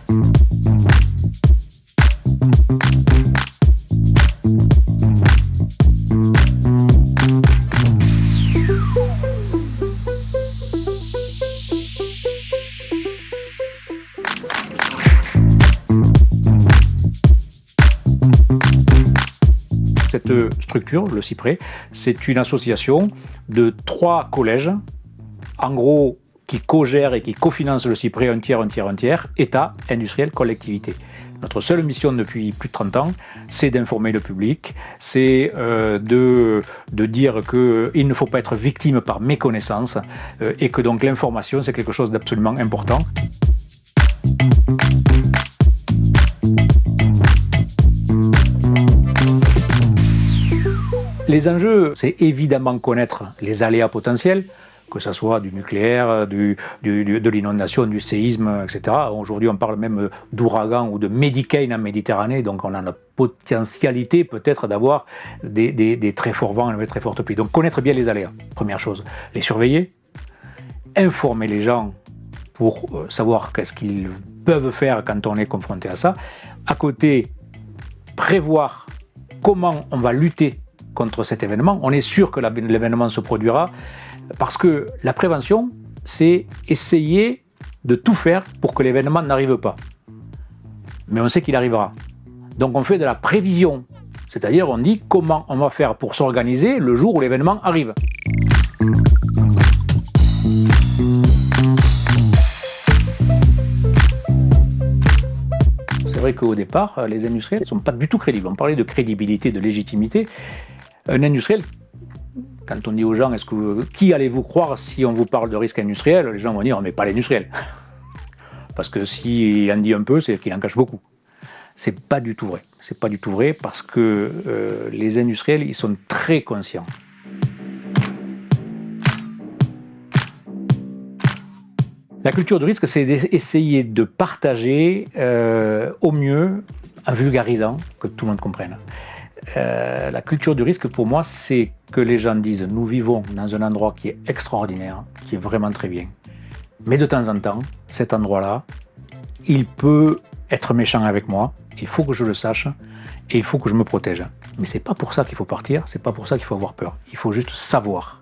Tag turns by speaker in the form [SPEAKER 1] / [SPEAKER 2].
[SPEAKER 1] Cette structure, le CIPRE, c'est une association de 3 collèges, en gros, qui co-gèrent et qui cofinancent le CIPRE un tiers, État, industriel, collectivité. Notre seule mission depuis plus de 30 ans, c'est d'informer le public, c'est de dire qu'il ne faut pas être victime par méconnaissance et que donc l'information, c'est quelque chose d'absolument important. Les enjeux, c'est évidemment connaître les aléas potentiels, que ce soit du nucléaire, de l'inondation, du séisme, etc. Aujourd'hui, on parle même d'ouragan ou de Médicane en Méditerranée, donc on a la potentialité peut-être d'avoir des très forts vents et des très fortes pluies. Donc connaître bien les aléas, première chose. Les surveiller, informer les gens pour savoir qu'est-ce qu'ils peuvent faire quand on est confronté à ça. À côté, prévoir comment on va lutter contre cet événement. On est sûr que l'événement se produira parce que la prévention, c'est essayer de tout faire pour que l'événement n'arrive pas. Mais on sait qu'il arrivera. Donc on fait de la prévision, c'est-à-dire on dit comment on va faire pour s'organiser le jour où l'événement arrive. C'est vrai qu'au départ, les industriels ne sont pas du tout crédibles. On parlait de crédibilité, de légitimité. Un industriel, quand on dit aux gens qui allez-vous croire si on vous parle de risque industriel, les gens vont dire mais pas l'industriel. Parce que s'il en dit un peu, c'est qu'il en cache beaucoup. C'est pas du tout vrai. C'est pas du tout vrai parce que les industriels, ils sont très conscients. La culture du risque, c'est d'essayer de partager au mieux, en vulgarisant, que tout le monde comprenne. La culture du risque, pour moi, c'est que les gens disent « nous vivons dans un endroit qui est extraordinaire, qui est vraiment très bien. Mais de temps en temps, cet endroit-là, il peut être méchant avec moi, il faut que je le sache et il faut que je me protège. Mais c'est pas pour ça qu'il faut partir, c'est pas pour ça qu'il faut avoir peur. Il faut juste savoir. »